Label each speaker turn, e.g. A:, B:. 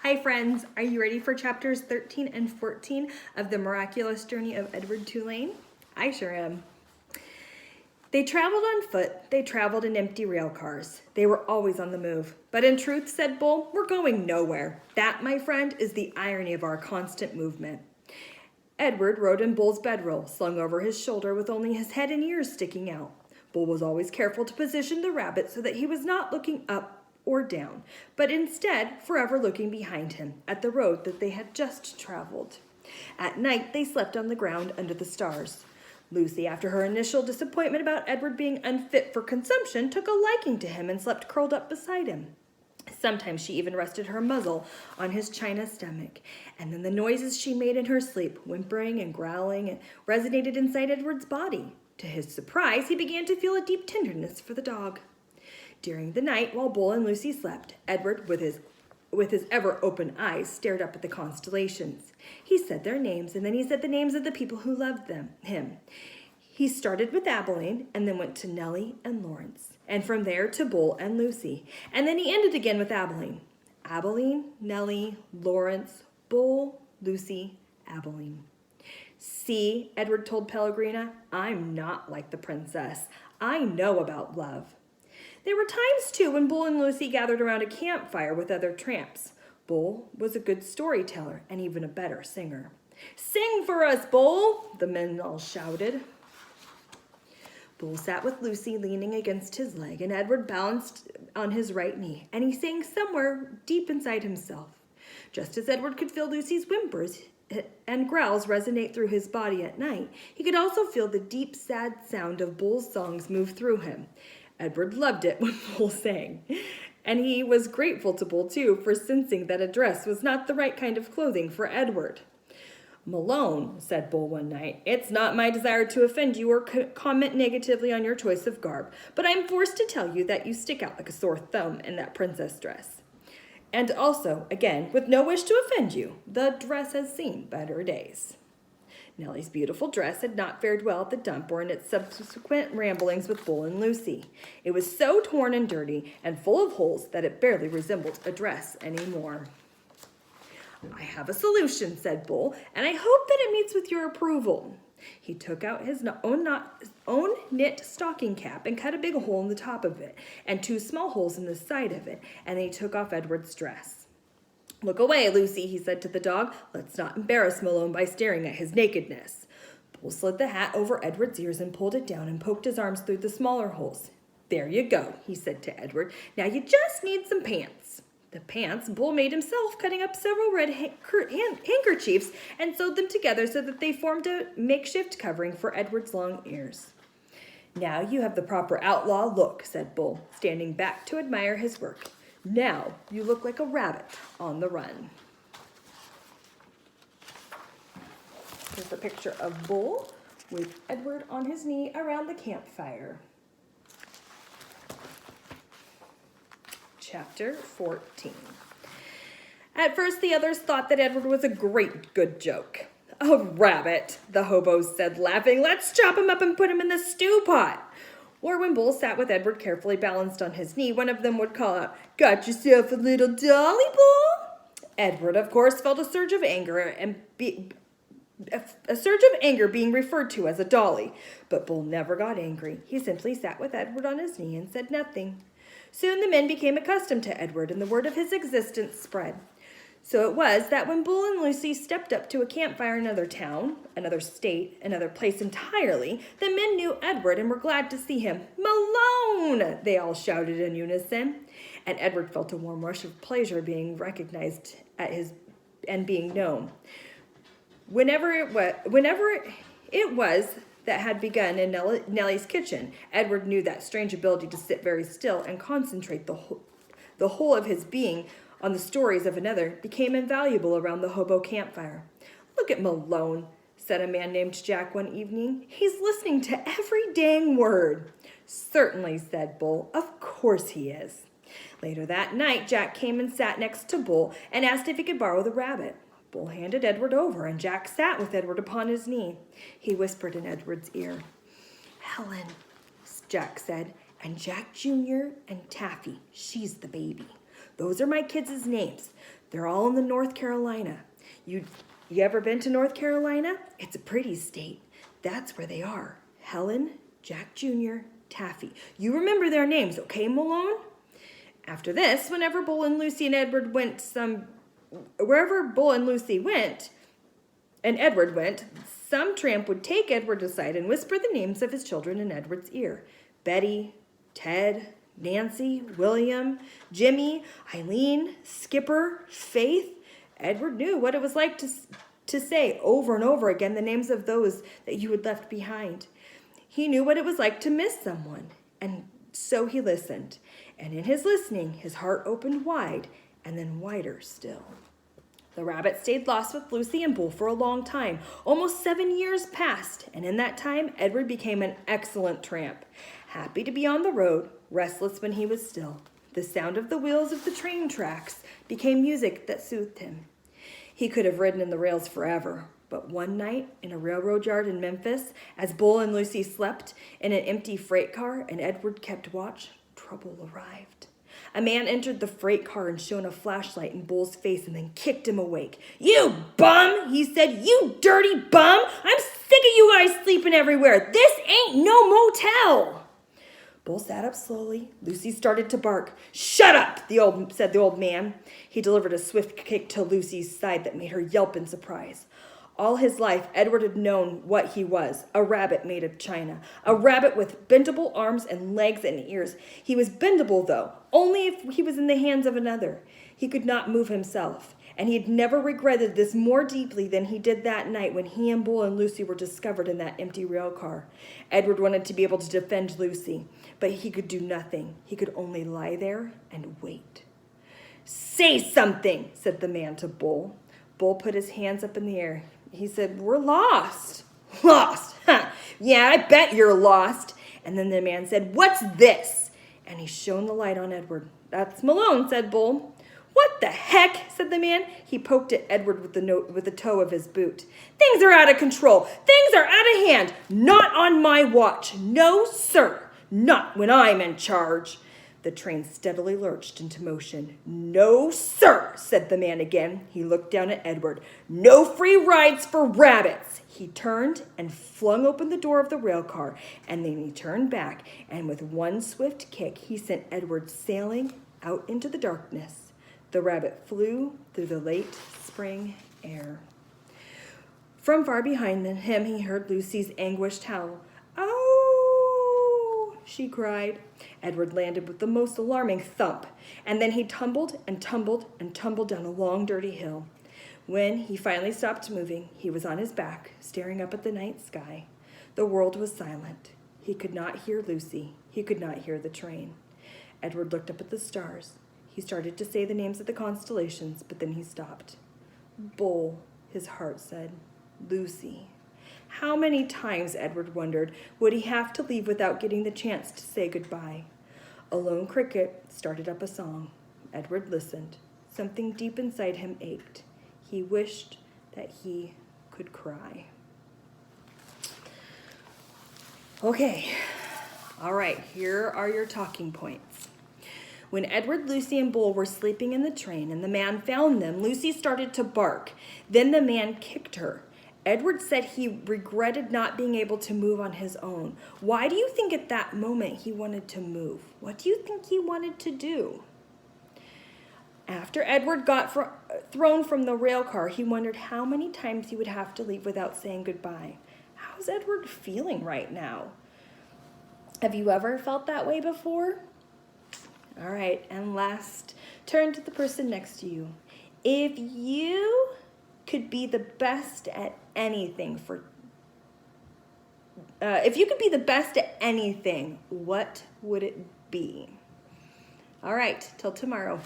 A: Hi friends, are you ready for chapters 13 and 14 of the miraculous journey of Edward Tulane? I sure am. They traveled on foot, they traveled in empty rail cars. They were always on the move. But in truth, said Bull, we're going nowhere. That, my friend, is the irony of our constant movement. Edward rode in Bull's bedroll, slung over his shoulder with only his head and ears sticking out. Bull was always careful to position the rabbit so that he was not looking up or down, but instead forever looking behind him at the road that they had just traveled. At night, they slept on the ground under the stars. Lucy, after her initial disappointment about Edward being unfit for consumption, took a liking to him and slept curled up beside him. Sometimes she even rested her muzzle on his china stomach, and then the noises she made in her sleep, whimpering and growling, resonated inside Edward's body. To his surprise, he began to feel a deep tenderness for the dog. During the night, while Bull and Lucy slept, Edward, with his ever-open eyes, stared up at the constellations. He said their names, and then he said the names of the people who loved him. He started with Abilene, and then went to Nellie and Lawrence, and from there to Bull and Lucy, and then he ended again with Abilene. Abilene, Nellie, Lawrence, Bull, Lucy, Abilene. See, Edward told Pellegrina, I'm not like the princess. I know about love. There were times, too, when Bull and Lucy gathered around a campfire with other tramps. Bull was a good storyteller and even a better singer. Sing for us, Bull, the men all shouted. Bull sat with Lucy leaning against his leg, and Edward balanced on his right knee, and he sang somewhere deep inside himself. Just as Edward could feel Lucy's whimpers and growls resonate through his body at night, he could also feel the deep, sad sound of Bull's songs move through him. Edward loved it when Bull sang, and he was grateful to Bull, too, for sensing that a dress was not the right kind of clothing for Edward. Malone, said Bull one night, it's not my desire to offend you or comment negatively on your choice of garb, but I'm forced to tell you that you stick out like a sore thumb in that princess dress. And also, again, with no wish to offend you, the dress has seen better days. Nellie's beautiful dress had not fared well at the dump or in its subsequent ramblings with Bull and Lucy. It was so torn and dirty and full of holes that it barely resembled a dress anymore. I have a solution, said Bull, and I hope that it meets with your approval. He took out his own knit stocking cap and cut a big hole in the top of it and 2 small holes in the side of it, and he took off Edward's dress. Look away, Lucy, he said to the dog. Let's not embarrass Malone by staring at his nakedness. Bull slid the hat over Edward's ears and pulled it down and poked his arms through the smaller holes. There you go, he said to Edward. Now you just need some pants. The pants Bull made himself, cutting up several red handkerchiefs and sewed them together so that they formed a makeshift covering for Edward's long ears. Now you have the proper outlaw look, said Bull, standing back to admire his work. Now you look like a rabbit on the run. Here's a picture of Bull with Edward on his knee around the campfire. Chapter 14. At first, the others thought that Edward was a good joke. A rabbit, the hobos said, laughing. Let's chop him up and put him in the stew pot. Or when Bull sat with Edward carefully balanced on his knee, one of them would call out, Got yourself a little dolly, Bull? Edward, of course, felt a surge of anger being referred to as a dolly. But Bull never got angry. He simply sat with Edward on his knee and said nothing. Soon the men became accustomed to Edward, and the word of his existence spread. So it was that when Bull and Lucy stepped up to a campfire in another town, another state, another place entirely, the men knew Edward and were glad to see him. Malone! They all shouted in unison. And Edward felt a warm rush of pleasure being recognized and being known. Whenever it was that had begun in Nellie's kitchen, Edward knew that strange ability to sit very still and concentrate the whole of his being on the stories of another became invaluable around the hobo campfire. Look at Malone, said a man named Jack one evening. He's listening to every dang word. Certainly, said Bull. Of course he is. Later that night, Jack came and sat next to Bull and asked if he could borrow the rabbit. Bull handed Edward over, and Jack sat with Edward upon his knee. He whispered in Edward's ear. Helen, Jack said, and Jack Jr. and Taffy, she's the baby. Those are my kids' names. They're all in the North Carolina. You ever been to North Carolina? It's a pretty state. That's where they are. Helen, Jack Jr., Taffy. You remember their names, okay, Malone? After this, whenever Bull and Lucy and Edward went wherever Bull and Lucy went, and Edward went, some tramp would take Edward aside and whisper the names of his children in Edward's ear. Betty, Ted, Nancy, William, Jimmy, Eileen, Skipper, Faith. Edward knew what it was like to say over and over again the names of those that you had left behind. He knew what it was like to miss someone, and so he listened. And in his listening, his heart opened wide, and then wider still. The rabbit stayed lost with Lucy and Bull for a long time. Almost 7 years passed, and in that time, Edward became an excellent tramp. Happy to be on the road, restless when he was still. The sound of the wheels of the train tracks became music that soothed him. He could have ridden in the rails forever, but one night in a railroad yard in Memphis, as Bull and Lucy slept in an empty freight car and Edward kept watch, trouble arrived. A man entered the freight car and shone a flashlight in Bull's face and then kicked him awake. "You bum," he said, "you dirty bum. I'm sick of you guys sleeping everywhere. This ain't no motel." Bull sat up slowly. Lucy started to bark. "Shut up," said the old man. He delivered a swift kick to Lucy's side that made her yelp in surprise. All his life, Edward had known what he was, a rabbit made of china, a rabbit with bendable arms and legs and ears. He was bendable, though, only if he was in the hands of another. He could not move himself, and he had never regretted this more deeply than he did that night when he and Bull and Lucy were discovered in that empty rail car. Edward wanted to be able to defend Lucy, but he could do nothing. He could only lie there and wait. "Say something," said the man to Bull. Bull put his hands up in the air. He said, "We're lost." "Lost? Huh. Yeah, I bet you're lost." And then the man said, "What's this?" And he shone the light on Edward. "That's Malone," said Bull. "What the heck?" said the man. He poked at Edward with the toe of his boot. "Things are out of control. Things are out of hand. Not on my watch. No, sir. Not when I'm in charge." The train steadily lurched into motion. "No, sir," said the man again. He looked down at Edward. "No free rides for rabbits." He turned and flung open the door of the rail car, and then he turned back, and with one swift kick, he sent Edward sailing out into the darkness. The rabbit flew through the late spring air. From far behind him, he heard Lucy's anguished howl. "Oh!" she cried. Edward landed with the most alarming thump, and then he tumbled and tumbled and tumbled down a long, dirty hill. When he finally stopped moving, he was on his back, staring up at the night sky. The world was silent. He could not hear Lucy. He could not hear the train. Edward looked up at the stars. He started to say the names of the constellations, but then he stopped. "Bull," his heart said. "Lucy." How many times, Edward wondered, would he have to leave without getting the chance to say goodbye? A lone cricket started up a song. Edward listened. Something deep inside him ached. He wished that he could cry. Okay, all right, here are your talking points. When Edward, Lucy, and Bull were sleeping in the train and the man found them, Lucy started to bark. Then the man kicked her. Edward said he regretted not being able to move on his own. Why do you think at that moment he wanted to move? What do you think he wanted to do? After Edward got thrown from the rail car, he wondered how many times he would have to leave without saying goodbye. How's Edward feeling right now? Have you ever felt that way before? All right, and last, turn to the person next to you. If you could be the best at anything what would it be? All right, till tomorrow.